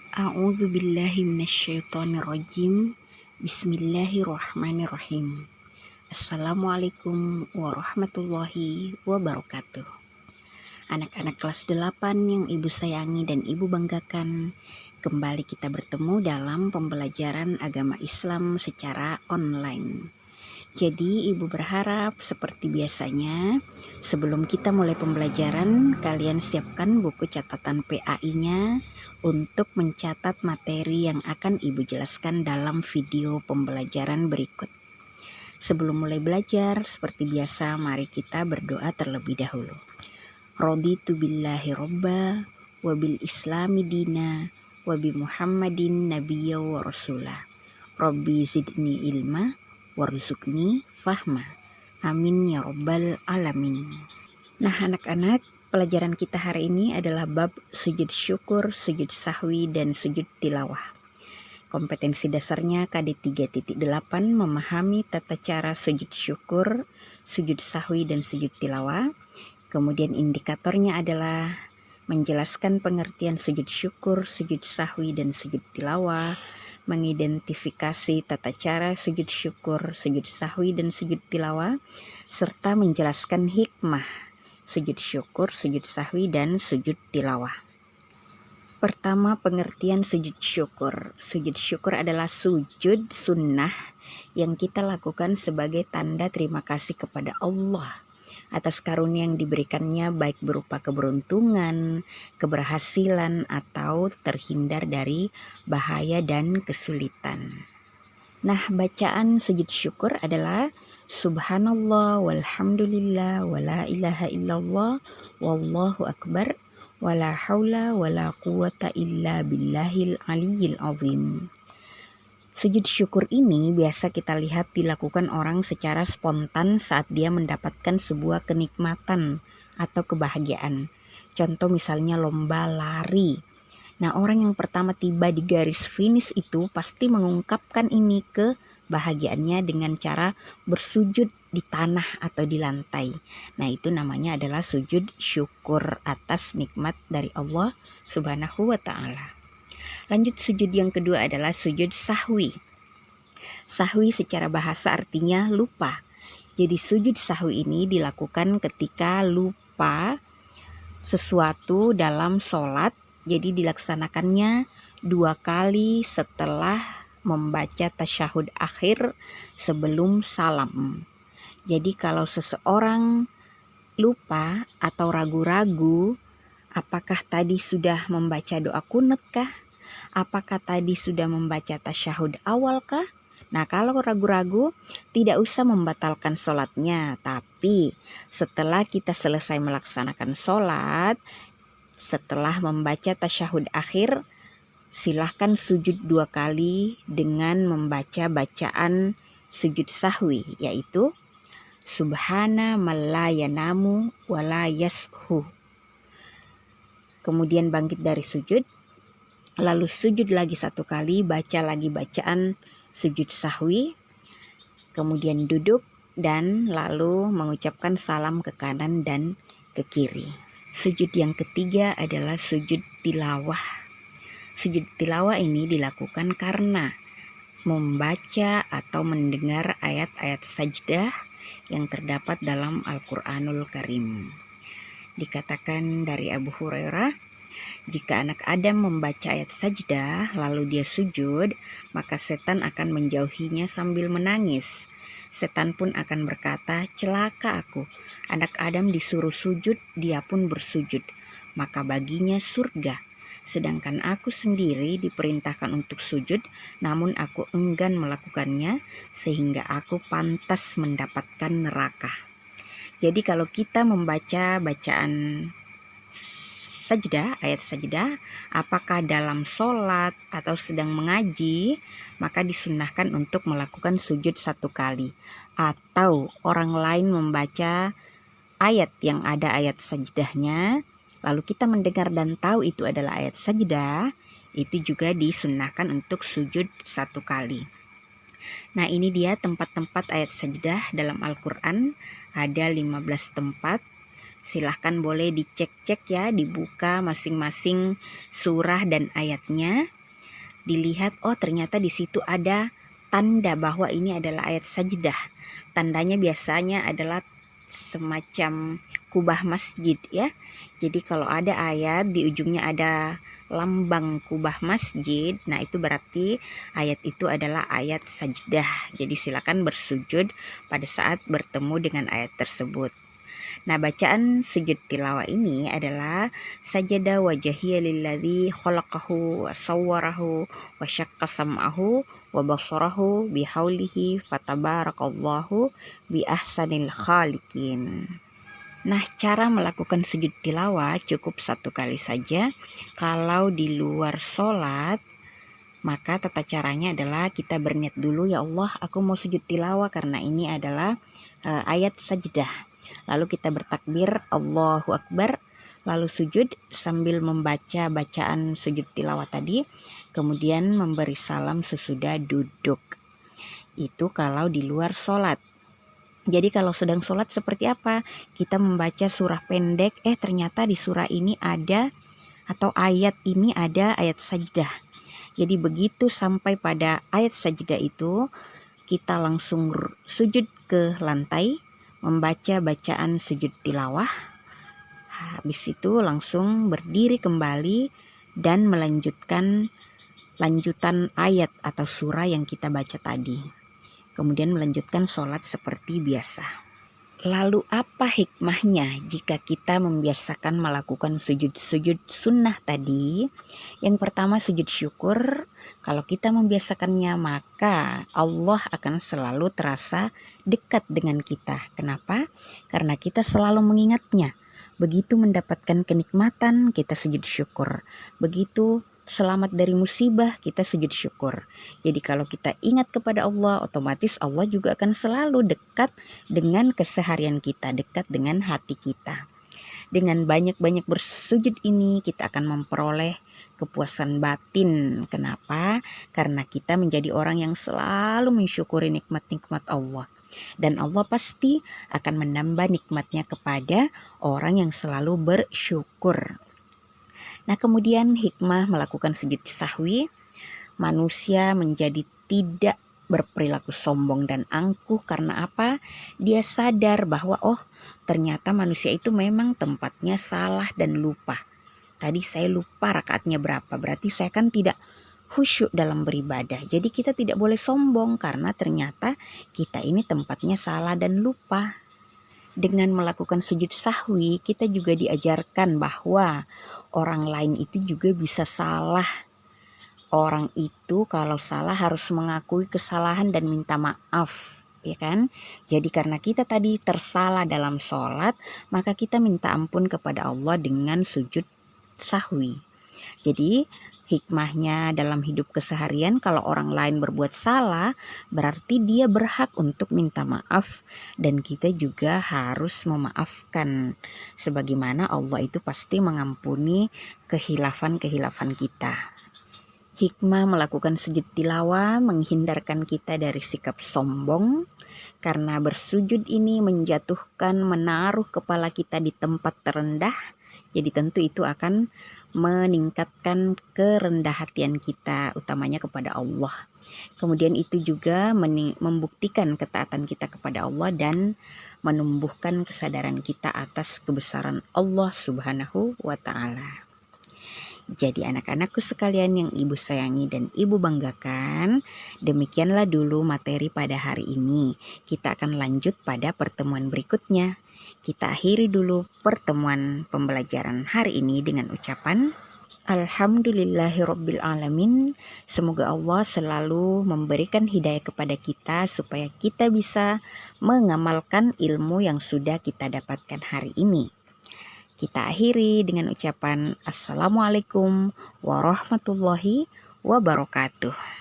A'udzu billahi minasyaitonir rajim. Bismillahirrahmanirrahim. Assalamualaikum warahmatullahi wabarakatuh. Anak-anak kelas 8 yang ibu sayangi dan ibu banggakan, kembali kita bertemu dalam pembelajaran agama Islam secara online. Jadi ibu berharap seperti biasanya, sebelum kita mulai pembelajaran, kalian siapkan buku catatan PAI-nya untuk mencatat materi yang akan ibu jelaskan dalam video pembelajaran berikut. Sebelum mulai belajar, seperti biasa, mari kita berdoa terlebih dahulu. Raditu billahi robba, wabil islami dina, wabi muhammadin nabiyya wa rasulah. Rabbi zidni ilma, warzuqni fahma. Amin ya rabbal alamin. Nah anak-anak, pelajaran kita hari ini adalah bab sujud syukur, sujud sahwi, dan sujud tilawah. Kompetensi dasarnya KD 3.8, memahami tata cara sujud syukur, sujud sahwi, dan sujud tilawah. Kemudian indikatornya adalah menjelaskan pengertian sujud syukur, sujud sahwi, dan sujud tilawah, mengidentifikasi tata cara sujud syukur, sujud sahwi, dan sujud tilawah, serta menjelaskan hikmah sujud syukur, sujud sahwi, dan sujud tilawah. Pertama, pengertian sujud syukur. Sujud syukur adalah sujud sunnah yang kita lakukan sebagai tanda terima kasih kepada Allah atas karunia yang diberikannya, baik berupa keberuntungan, keberhasilan, atau terhindar dari bahaya dan kesulitan. Nah, bacaan sujud syukur adalah Subhanallah walhamdulillah wala ilaha illallah wallahu akbar wala haula wala quwata illa billahil aliyyil azim. Sujud syukur ini biasa kita lihat dilakukan orang secara spontan saat dia mendapatkan sebuah kenikmatan atau kebahagiaan. Contoh misalnya lomba lari. Nah, orang yang pertama tiba di garis finish itu pasti mengungkapkan ini kebahagiaannya dengan cara bersujud di tanah atau di lantai. Nah, itu namanya adalah sujud syukur atas nikmat dari Allah Subhanahu wa ta'ala. Lanjut, sujud yang kedua adalah sujud sahwi. Sahwi secara bahasa artinya lupa. Jadi sujud sahwi ini dilakukan ketika lupa sesuatu dalam sholat. Jadi dilaksanakannya 2 kali setelah membaca tasyahud akhir sebelum salam. Jadi kalau seseorang lupa atau ragu-ragu, apakah tadi sudah membaca doa qunut kah? Apakah tadi sudah membaca tasyahud awal kah? Nah, kalau ragu-ragu, tidak usah membatalkan sholatnya. Tapi setelah kita selesai melaksanakan sholat, setelah membaca tasyahud akhir, silahkan sujud 2 kali dengan membaca bacaan sujud sahwi, yaitu Subhana man la yanamu wa la yashu. Kemudian bangkit dari sujud, lalu sujud lagi 1 kali, baca lagi bacaan sujud sahwi, kemudian duduk dan lalu mengucapkan salam ke kanan dan ke kiri. Sujud yang ketiga adalah sujud tilawah. Sujud tilawah ini dilakukan karena membaca atau mendengar ayat-ayat sajdah yang terdapat dalam Al-Quranul Karim. Dikatakan dari Abu Hurairah, jika anak Adam membaca ayat sajdah lalu dia sujud, maka setan akan menjauhinya sambil menangis. Setan pun akan berkata, celaka aku, anak Adam disuruh sujud, dia pun bersujud, maka baginya surga. Sedangkan aku sendiri diperintahkan untuk sujud, namun aku enggan melakukannya, sehingga aku pantas mendapatkan neraka. Jadi kalau kita membaca bacaan sajdah, ayat sajdah, apakah dalam sholat atau sedang mengaji, maka disunnahkan untuk melakukan sujud 1 kali. Atau orang lain membaca ayat yang ada ayat sajdahnya, lalu kita mendengar dan tahu itu adalah ayat sajdah, itu juga disunnahkan untuk sujud 1 kali. Nah, ini dia tempat-tempat ayat sajdah dalam Al-Quran, ada 15 tempat. Silahkan boleh dicek-cek ya, dibuka masing-masing surah dan ayatnya. dilihat, oh ternyata di situ ada tanda bahwa ini adalah ayat sajdah. Tandanya biasanya adalah semacam kubah masjid ya. Jadi kalau ada ayat di ujungnya ada lambang kubah masjid, nah itu berarti ayat itu adalah ayat sajdah. Jadi silakan bersujud pada saat bertemu dengan ayat tersebut. Nah, bacaan sujud tilawah ini adalah sajada wajhiya lilladzi khalaqahu wa sawwarahu wa syaqqa sam'ahu wa basarahu bihaulihi fatabarakallahu bi ahsanil khaliqin. Nah, cara melakukan sujud tilawah cukup satu kali saja. Kalau di luar sholat, maka tata caranya adalah kita berniat dulu, ya Allah aku mau sujud tilawah karena ini adalah ayat sajdah. Lalu kita bertakbir Allahu Akbar, lalu sujud sambil membaca bacaan sujud tilawah tadi, kemudian memberi salam sesudah duduk. Itu kalau di luar sholat. Jadi kalau sedang sholat seperti apa? Kita membaca surah pendek, ternyata di surah ini ada, atau ayat ini ada ayat sajdah. Jadi begitu sampai pada ayat sajdah itu, kita langsung sujud ke lantai, membaca bacaan sujud tilawah. Habis itu langsung berdiri kembali dan melanjutkan lanjutan ayat atau surah yang kita baca tadi. Kemudian melanjutkan sholat seperti biasa. Lalu apa hikmahnya jika kita membiasakan melakukan sujud-sujud sunnah tadi? Yang pertama sujud syukur. Kalau kita membiasakannya maka Allah akan selalu terasa dekat dengan kita. Kenapa? Karena kita selalu mengingatnya. Begitu mendapatkan kenikmatan kita sujud syukur. Begitu selamat dari musibah kita sujud syukur. Jadi kalau kita ingat kepada Allah, otomatis Allah juga akan selalu dekat dengan keseharian kita, dekat dengan hati kita. Dengan banyak-banyak bersujud ini kita akan memperoleh kepuasan batin. Kenapa? Karena kita menjadi orang yang selalu mensyukuri nikmat-nikmat Allah. Dan Allah pasti akan menambah nikmatnya kepada orang yang selalu bersyukur. Nah, kemudian hikmah melakukan sujud sahwi, manusia menjadi tidak berperilaku sombong dan angkuh. Karena apa? Dia sadar bahwa ternyata manusia itu memang tempatnya salah dan lupa. Tadi saya lupa rakaatnya berapa, berarti saya kan tidak khusyuk dalam beribadah. Jadi kita tidak boleh sombong karena ternyata kita ini tempatnya salah dan lupa. Dengan melakukan sujud sahwi, kita juga diajarkan bahwa orang lain itu juga bisa salah. Orang itu kalau salah harus mengakui kesalahan dan minta maaf, ya kan? Jadi karena kita tadi tersalah dalam sholat, maka kita minta ampun kepada Allah dengan sujud sahwi. Jadi hikmahnya dalam hidup keseharian, kalau orang lain berbuat salah, berarti dia berhak untuk minta maaf. Dan kita juga harus memaafkan. Sebagaimana Allah itu pasti mengampuni kehilafan-kehilafan kita. Hikmah melakukan sujud tilawah menghindarkan kita dari sikap sombong. Karena bersujud ini menjatuhkan, menaruh kepala kita di tempat terendah. Jadi tentu itu akan meningkatkan kerendahan kita, utamanya kepada Allah. Kemudian itu juga membuktikan ketaatan kita kepada Allah dan menumbuhkan kesadaran kita atas kebesaran Allah Subhanahu wa Ta'ala. Jadi anak-anakku sekalian yang ibu sayangi dan ibu banggakan, demikianlah dulu materi pada hari ini. Kita akan lanjut pada pertemuan berikutnya. Kita akhiri dulu pertemuan pembelajaran hari ini dengan ucapan Alhamdulillahirrabbilalamin. Semoga Allah selalu memberikan hidayah kepada kita supaya kita bisa mengamalkan ilmu yang sudah kita dapatkan hari ini. Kita akhiri dengan ucapan Assalamualaikum warahmatullahi wabarakatuh.